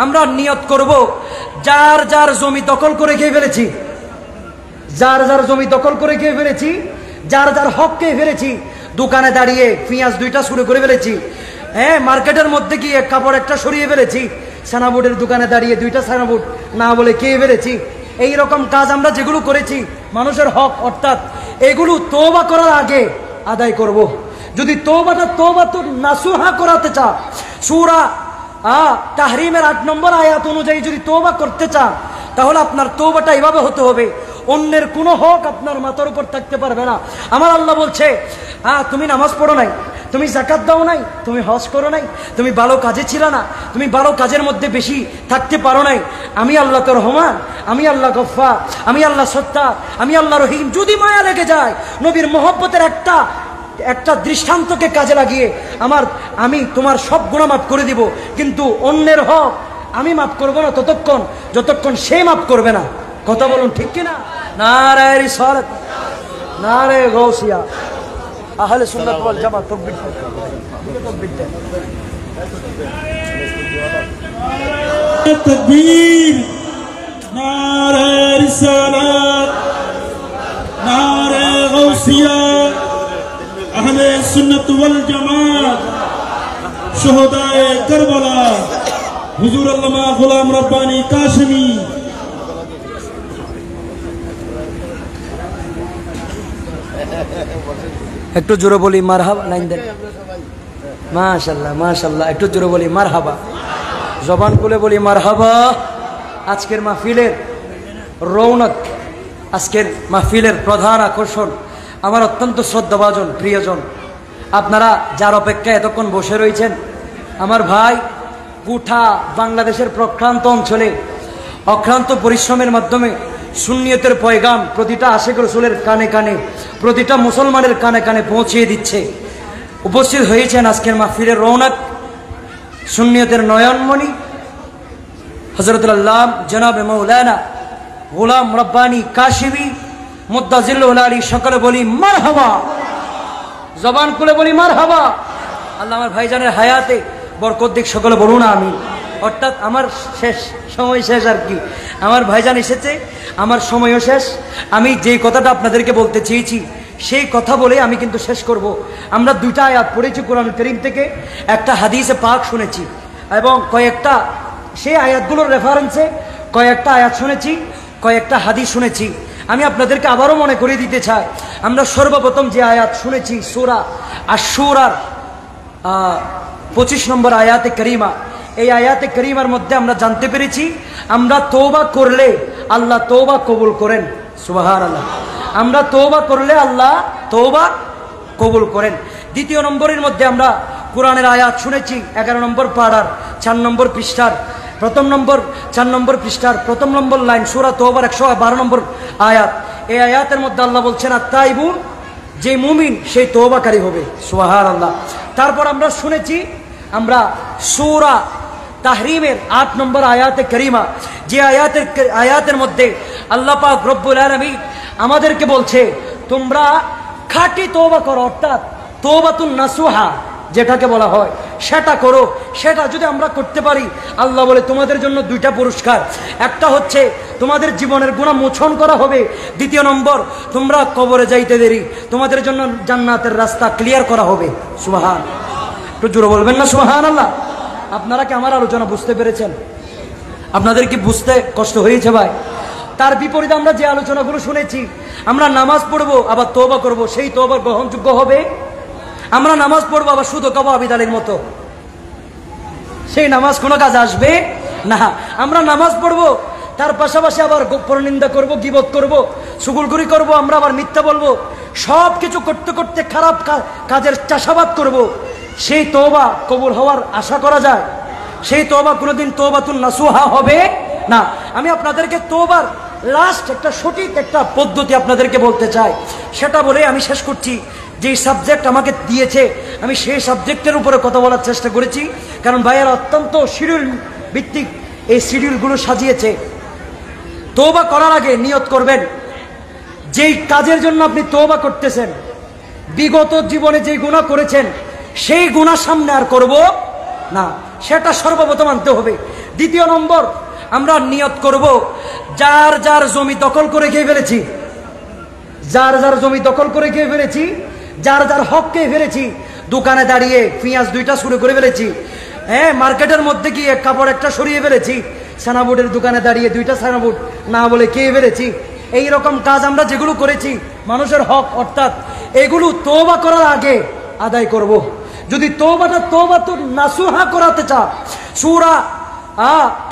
আমরা নিয়ত করব, যার যার জমি দখল করে খেয়ে ফেলেছি, যার যার জমি দখল করে খেয়ে ফেলেছি, যার যার হক খেয়ে ফেলেছি, দোকানে দাঁড়িয়ে পেঁয়াজ 2টা শুরু করে ফেলেছি, হ্যাঁ মার্কেটের মধ্যে গিয়ে কাপড় একটা সরিয়ে ফেলেছি, সানাবুটের দোকানে দাঁড়িয়ে 2টা সানাবুট না বলে খেয়ে ফেলেছি। এই রকম কাজ আমরা যেগুলো করেছি মানুষের হক, অর্থাৎ এগুলো তওবা করার আগে আদায় করব। যদি তওবাটা তওবাতুন নাসুহা করাতে চাও, সূরা তাহরিমের 8 নম্বর আয়াত অনুযায়ী যদি তওবা করতে চান, তাহলে আপনার তওবাটা এভাবে হতে হবে, অন্যের কোনো হক আপনার মাথার উপর থাকতে পারবে না। আমার আল্লাহ বলছে, তুমি নামাজ পড়ো নাই, তুমি যাকাত দাও নাই, তুমি হজ করো নাই, তুমি ভালো কাজে ছিল না, তুমি ভালো কাজের মধ্যে বেশি থাকতে পারো নাই, আমি আল্লাহ তো রহমান, আমি আল্লাহ গফফার, আমি আল্লাহ সত্তার, আমি আল্লাহ রহিম। যদি মায়া লেগে যায়, নবীর মহব্বতের একটা দৃষ্টান্তকে কাজে লাগিয়ে আমি তোমার সব গুনাহ মাফ করে দিব, কিন্তু অন্যের হক আমি মাফ করব না ততক্ষণ যতক্ষণ সে মাফ করবে না। কথা বলুন ঠিক কিনা? নারে রিসালাত, নারে গাউসিয়া, আহলে সুন্নাত ওয়াল জামাত, তাকবীর, তাকবীর, নারে রিসালাত, নারে গাউসিয়া, আহলে সুন্নাত ওয়াল জামাত, শুহাদায়ে কারবালা, হুজুর আল্লামা গোলাম রব্বানী কাশেমী। একটু জোরে বলি মারহাবা, লাইন দেন, মাশাআল্লাহ মাশাআল্লাহ, একটু জোরে বলি মারহাবা, জবান খুলে বলি মারহাবা। আজকের মাহফিলের রৌনক, আজকের মাহফিলের প্রধান আকর্ষণ আমার অত্যন্ত শ্রদ্ধাভাজন প্রিয়জন, আপনারা যার অপেক্ষায় এতক্ষণ বসে রয়েছেন, আমার ভাই গোটা বাংলাদেশের প্রক্রান্ত অঞ্চলে অক্লান্ত পরিশ্রমের মাধ্যমে সুন্নিয়তের পয়গাম প্রতিটা আশিক রাসূলের কানে কানে, প্রতিটা মুসলমানের কানে কানে পৌঁছিয়ে দিচ্ছে। উপস্থিত হয়েছেন আজকের মাহফিলের রৌনক, সুন্নিয়তের নয়নমণি হযরতুল আল্লামা জনাব মাওলানা গোলাম রব্বানী কাশিমি মুদ্দাজিল্লুল আলী। সকলে বলি মারহাবা, জবান খুলে বলি মারহাবা। আল্লাহ আমার ভাইজানের হায়াতে বরকত দিক, সকলে বলুন আমিন। অর্থাৎ আমার শেষ সময় শেষ আর কি, আমার ভাইজান এসেছে, আমার সময়ও শেষ। আমি যেই কথাটা আপনাদেরকে বলতে চেয়েছি সেই কথা বলে আমি কিন্তু শেষ করব। আমরা 2টা আয়াত পড়েছি কোরআন কারীম থেকে, একটা হাদিসে পাক শুনেছি এবং কয়েকটা সেই আয়াতগুলোর রেফারেন্সে কয়েকটা আয়াত শুনেছি, কয়েকটা হাদিস শুনেছি। আমি আপনাদেরকে আবারও মনে করিয়ে দিতে চাই, আমরা সর্বপ্রথম যে আয়াত শুনেছি সূরা আশ-শূরার 25 নম্বর আয়াতে কারিমা, এই আয়াতে কারিমার মধ্যে আমরা জানতে পেরেছি আমরা তওবা করলে আল্লাহ তওবা কবুল করেন। সুবহানাল্লাহ, আমরা তওবা করলে আল্লাহ তওবা কবুল করেন। দ্বিতীয় নম্বরের মধ্যে আমরা কোরআনের আয়াত শুনেছি 11 নম্বর পারার 4 নম্বর পৃষ্ঠার 4 নম্বর পৃষ্ঠার 1 নম্বর লাইন, সূরা তওবার 112 নম্বর আয়াত। এই আয়াতের মধ্যে আল্লাহ বলছেন আত-তাইবুন, যে মুমিন সেই তওবাকারী হবে। সুবহানাল্লাহ। তারপর আমরা শুনেছি আমরা সূরা তাহরিমের 8 নম্বর আয়াতে কারিমা, যে আয়াতের মধ্যে আল্লাহ পাক রব্বুল আলামিন আমাদেরকে বলছে তোমরা খাঁটি তওবা করো, অর্থাৎ তওবাতুন নাসুহা যেটাকে বলা হয় সেটা করো। সেটা যদি আমরা করতে পারি, আল্লাহ বলে তোমাদের জন্য 2টা পুরস্কার, একটা হচ্ছে তোমাদের জীবনের গুনাহ মোচন করা হবে, দ্বিতীয় নম্বর তোমরা কবরে যাইতে দেরি তোমাদের জন্য জান্নাতের রাস্তা ক্লিয়ার করা হবে। সুবহান, একটু জোরে বলবেন না সুবহানাল্লাহ। আপনারা কি আমার আলোচনা বুঝতে পেরেছেন? আপনাদের কি বুঝতে কষ্ট হয়েছে ভাই? তার বিপরীতে আমরা যে আলোচনাগুলো শুনেছি, আমরা নামাজ পড়বো আবার তওবা করব, সেই তওবা গ্রহণযোগ্য হবে? আমরা নামাজ পড়বো আবার সুদ খাবো আবিদালের মতো, সেই নামাজ কোনো কাজ আসবে না। আমরা নামাজ পড়বো তার পাশাপাশি আবার পরনিন্দা করব, গীবত করব, চুগলখড়ি করব, আমরা আবার মিথ্যা বলবো, সব কিছু করতে করতে খারাপ কাজের চাষাবাদ করব, সেই তওবা কবুল হওয়ার আশা করা যায়? সেই তওবা কোনোদিন তওবাতুন নাসুহা হবে না। আমি আপনাদেরকে তওবার লাস্ট একটা সঠিক একটা পদ্ধতি আপনাদেরকে বলতে চাই, সেটা বলে আমি শেষ করছি। যে সাবজেক্ট আমাকে দিয়েছে আমি সেই সাবজেক্টের উপরে কথা বলার চেষ্টা করেছি, কারণ ভাইয়েরা অত্যন্ত শিডিউল ভিত্তিক এই শিডিউলগুলো সাজিয়েছে। তওবা করার আগে নিয়ত করবেন যেই কাজের জন্য আপনি তওবা করতেছেন, বিগত জীবনে যেই গুনাহ করেছেন সেই গুনাহ সামনে আর করব না, সেটা সর্বপ্রথম আনতে হবে। দ্বিতীয় নম্বর, আমরা নিয়ত করব যার যার জমি দখল করে খেয়ে ফেলেছি, যার যার জমি দখল করে খেয়ে ফেলেছি, যার যার হক খেয়ে ফেলেছি, দোকানে দাঁড়িয়ে পেঁয়াজ 2টা শুরু করে ফেলেছি, হ্যাঁ মার্কেটের মধ্যে গিয়ে কাপড় একটা সরিয়ে ফেলেছি, সানাবুটের দোকানে দাঁড়িয়ে 2টা সানাবুট না বলে খেয়ে ফেলেছি। এই রকম কাজ আমরা যেগুলো করেছি মানুষের হক, অর্থাৎ এগুলো তওবা করার আগে আদায় করব। যদি তওবাটা নাসুহা করাতে চান, সূরা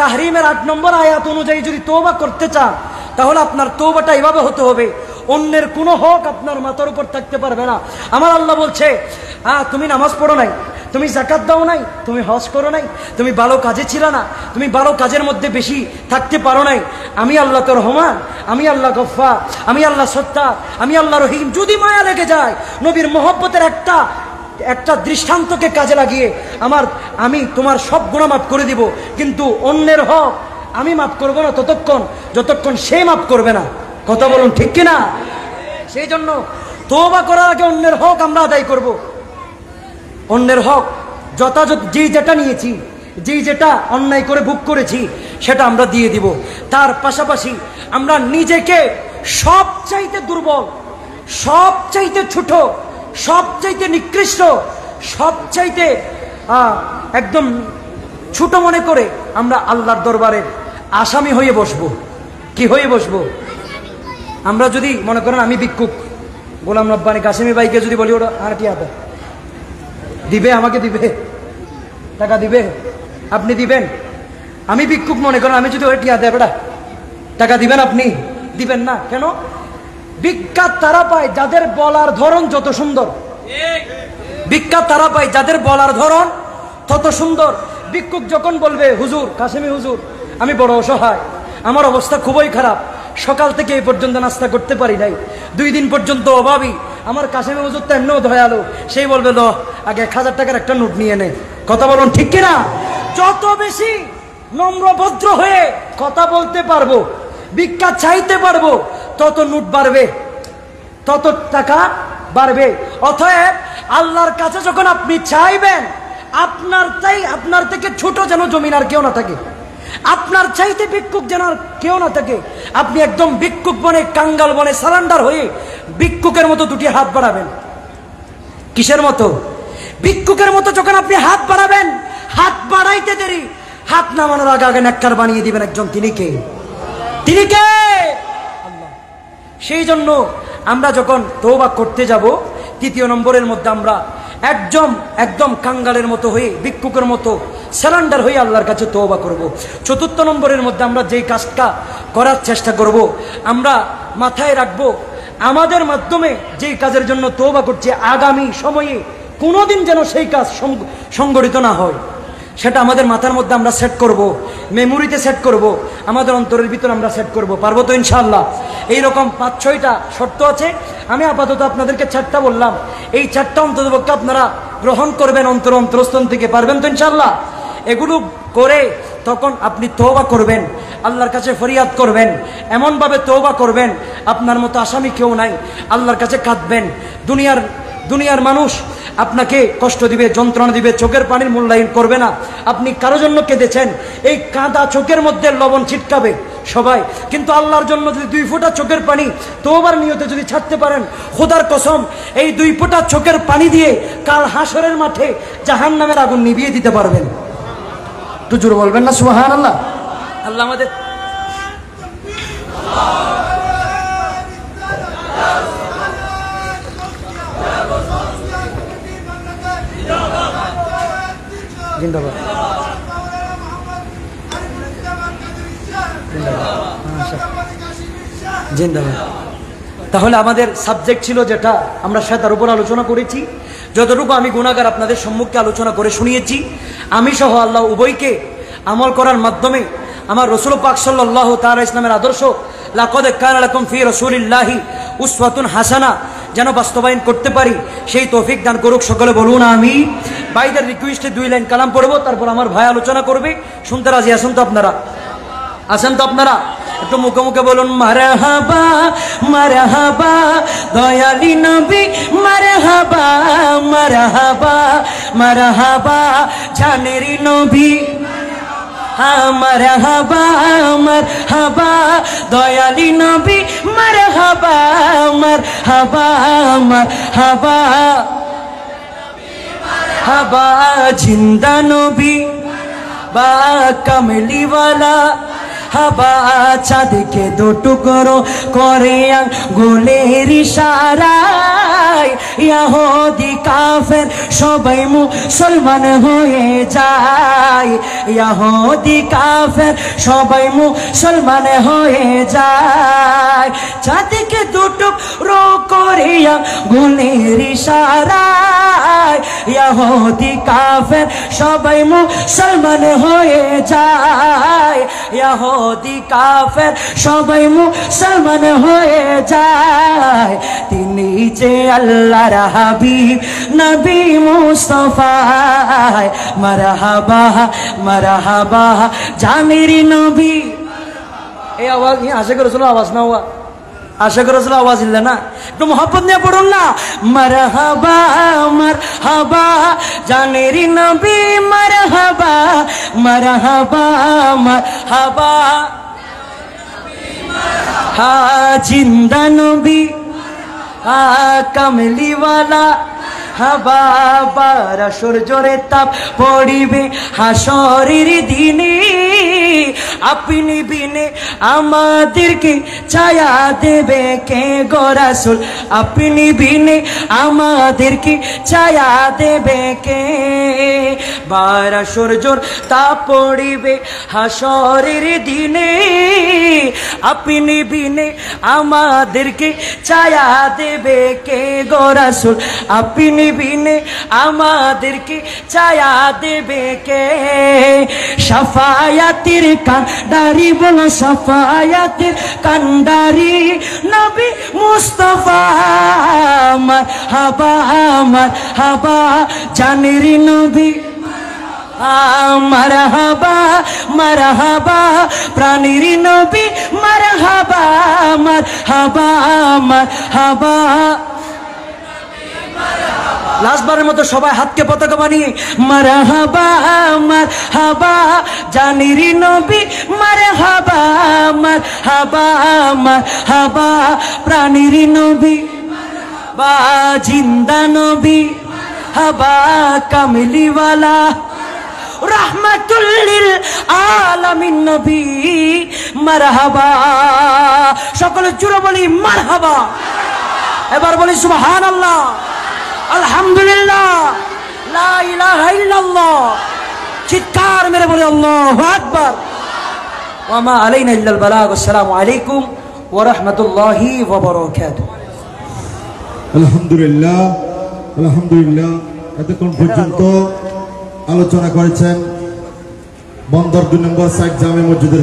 তাহরিমের 8 নম্বর আয়াত অনুযায়ী যদি তওবা করতে চান, তাহলে আপনার তওবাটা এভাবে হতে হবে, অন্যের কোনো হক আপনার মাথার উপর থাকতে পারবে না। আমার আল্লাহ বলছে, তুমি নামাজ পড়ো নাই, তুমি যাকাত দাও নাই, তুমি হজ করো নাই, তুমি ভালো কাজে ছিল না, তুমি ভালো কাজের মধ্যে বেশি থাকতে পারো নাই, আমি আল্লাহ তোর রহমান, আমি আল্লাহ গফফার, আমি আল্লাহ সত্তার, আমি আল্লাহ রহিম। যদি মায়া লেগে যায়, নবীর মহব্বতের একটা দৃষ্টান্তকে কাজে লাগিয়ে আমি তোমার সব গুনাহ মাফ করে দিব, কিন্তু অন্যের হক আমি মাফ করব না যতক্ষণ সে মাফ করবে না। কথা বলুন ঠিক কিনা? সেই জন্য তওবা করার আগে অন্যের হক আমরা আদায় করব। অন্যের হক যথাযথ যেই যেটা নিয়েছি, যেই যেটা অন্যায় করে ভোগ করেছি সেটা আমরা দিয়ে দিব। তার পাশাপাশি আমরা নিজেকে সবচাইতে দুর্বল, সবচাইতে ছোট, সবচাইতে নিকৃষ্ট, সবচাইতে একদম ছোট মনে করে আমরা আল্লাহর দরবারের আসামি হয়ে বসবো। কি হয়ে বসবো? আমরা যদি মনে করেন আমি ভিক্ষুক, গোলাম রব্বানী কাসেমি ভাইকে যদি বলি ওটা আরটি হাতে দিবে, আমাকে দিবে, টাকা দিবে, আপনি দিবেন? আমি ভিক্ষুক মনে করেন, আমি যদি ওটি হাতে বেটা টাকা দিবেন, আপনি দিবেন না কেন? ভিক্ষা তারা পায় যাদের বলার ধরন যত সুন্দর, ভিক্ষা তারা পায় যাদের বলার ধরন তত সুন্দর। ভিক্ষুক যখন বলবে, হুজুর, কাসেমি হুজুর, আমি বড় অসহায়, আমার অবস্থা খুবই খারাপ, সকাল থেকে এই পর্যন্ত নাস্তা করতে পারি নাই, 2 দিন পর্যন্ত অভাবী, আমার কাসেমি হুজুর তো এমনিও দয়ালু, সেই বলবে লো আগে 1000 টাকার একটা নোট নিয়ে নে। কথা বলুন ঠিক কিনা? যত বেশি নম্র ভদ্র হয়ে কথা বলতে পারবো, ভিক্ষা চাইতে পারবো, তত নোট বাড়বে, তত টাকা বাড়বে। অতএব আল্লাহর কাছে যখন আপনি চাইবেন, আপনার থেকে ছোট যেন জমিন আর কেউ না থাকে, আপনার চাইতে ভিক্ষুক যেন আর কেউ না থাকে। আপনি একদম ভিক্ষুক বনে, কাঙ্গাল বনে সারেন্ডার হয়ে ভিক্ষুকের মতো 2টি হাত বাড়াবেন। কিসের মতো? ভিক্ষুকের মতো যখন আপনি হাত বাড়াবেন, হাত বাড়াইতে দেরি, হাত নামানোর আগে আগে নেককার বানিয়ে দিবেন একজন। তিনি কে? তিনি কে? আল্লাহ। সেই জন্য আমরা যখন তওবা করতে যাব, 3 নম্বরের মধ্যে আমরা একদম কাঙ্গালের মতো হয়ে, ভিক্ষুকের মতো সারেন্ডার হয়ে আল্লাহর কাছে তওবা করব। 4 নম্বরের মধ্যে আমরা যেই কাজটা করার চেষ্টা করব, আমরা মাথায় রাখবো, আমাদের মাধ্যমে যেই কাজের জন্য তওবা করছি, আগামী সময়ে কোনোদিন যেন সেই কাজ সংগঠিত না হয়, সেটা আমাদের মাথার মধ্যে আমরা সেট করব, মেমোরিতে সেট করব, আমাদের অন্তরের ভিতর আমরা সেট করব। পারবো তো ইনশাআল্লাহ? এইরকম 5-6টা শর্ত আছে। আমি আপাতত আপনাদেরকে 4টা বললাম, এই 4টা অন্ততপক্ষে আপনারা গ্রহণ করবেন অন্তরস্থল থেকে। পারবেন তো ইনশাআল্লাহ? এগুলো করে তখন আপনি তওবা করবেন, আল্লাহর কাছে ফরিয়াদ করবেন, এমনভাবে তওবা করবেন আপনার মতো আসামি কেউ নাই, আল্লাহর কাছে কাঁদবেন। দুনিয়ার মানুষ আপনাকে কষ্ট দিবে, যন্ত্রণা দিবে, চোখের পানির মূল্যায়ন করবে না। আপনি কারো জন্য কেঁদেছেন, এই কাঁদা চোখের মধ্যে লবণ ছিটকাবে সবাই, কিন্তু আল্লাহর জন্য যদি 2 ফোঁটা চোখের পানি তওবার নিয়তে যদি ছাড়তে পারেন, খোদার কসম এই 2 ফোঁটা চোখের পানি দিয়ে কাল হাসরের মাঠে জাহান্নামের আগুন নিভিয়ে দিতে পারবেন। তো জোরে বলবেন না সুবহানাল্লাহ? আল্লাহ আমাদের জিন্দাবাদ, জিন্দাবাদ। তাহলে আমাদের সাবজেক্ট ছিল যেটা, আমরা সেটার উপর আলোচনা করেছি। যতটুকু আমি গুনাহগার আপনাদের সম্মুখে আলোচনা করে শুনিয়েছি, আমি সহ আল্লাহ উভয়কে আমল করার মাধ্যমে আমার রাসূল পাক সাল্লাল্লাহু তাআলা ইসলামের আদর্শ লাকাদ কানা লাকুম ফি রাসূলিল্লাহি উসওয়াতুন হাসানা যেন বাস্তবায়ন করতে পারি, সেই তৌফিক দান করুক সকলে। বলুন আমিন। ভাইদের রিকোয়েস্টে 2 লাইন কালাম পড়বো, তারপর আমার ভাই আলোচনা করবে। শুনতে রাজি আছেন তো আপনারা? আছেন তো আপনারা? একটু মুখে মুখে বলুন মারহাবা মারহাবা দয়ালি নবী, মারহাবা মারহাবা মারহাবা জানেরি নবী। মারহাবা মারহাবা দয়ালি নবী মারহাবা মারহাবা মারহাবা হাবা জিন্দা নবী বা কামলিওয়ালা হাবা চাঁদকে দু টুকরো করে আঙ্গুলের ইশারায় ইহুদি কাফের সবাই মুসলমান হয়ে যায় ইহুদি কাফের সবাই মুসলমান হয়ে যায় চাঁদকে দু টুকরো করে আঙ্গুলের ইশারায় ইহুদি কাফের সবাই মুসলমান হয়ে যায় ইহুদি কাফের সবাই মুসলমান হয়ে যায় তিনি যে আল্লাহর হাবিব নবী মুস্তাফা মারহাবা মারহাবা জানের নবী এই আওয়াজ আশা করে শুনো আওয়াজ না হুয়া আশা করে শুনো আওয়াজ ইল্লা না একটু মোহাব্বত নিয়ে পড়ুন না মারহাবা মারহাবা জানের নবী মারহাবা মারহাবা মারহাবা হা জিন্দা নবী হা কামলিওয়ালা হাবা বারা সূর্যের তাপ পড়িবে হাসরের দিনে আপনি বিনে আমাদেরকে ছায়া দেবে কে গো রাসূল আপনি বিনে আমাদেরকে ছায়া দেবে কে বারা সূর্যের তাপ পড়িবে হাসরের দিনে আপনি বিনে আমাদেরকে ছায়া দেবে কে গো রাসূল আপনি বিনে আমাদেরকে ছায়া দেবে কে শাফায়াতের কান্ডারি বলো শাফায়াতের কান্ডারি নবী মুস্তাফা মারহাবা মারহাবা জানের নবী মারহাবা মারহাবা প্রাণীর নবী মারহাবা মারহাবা মারহাবা লাস্টবারের মতো সবাই হাতকে পতাকা বানিয়ে মারহাবা মারহাবা জানের নবী মারহাবা মারহাবা মারহাবা প্রাণীর নবী বা জিন্দা নবী হাবা কামলিওয়ালা রহমাতুল লিল আলামিন নবী মারহাবা সকলে জোরে বলি মারহাবা এবার বলি সুবহানাল্লাহ আলহামদুলিল্লাহ লা ইলাহা ইল্লাল্লাহ চিৎকার মেরে বলি আল্লাহু আকবার ওয়া মা আলাইনা ইল্লাল বালাগ আসসালামু আলাইকুম ওয়া রাহমাতুল্লাহি ওয়া বারাকাতুহু আলহামদুলিল্লাহ আলহামদুলিল্লাহ এতক্ষণ পর্যন্ত আলোচনা করেছেন বন্দর 2 নম্বর সাইড জামে মসজিদের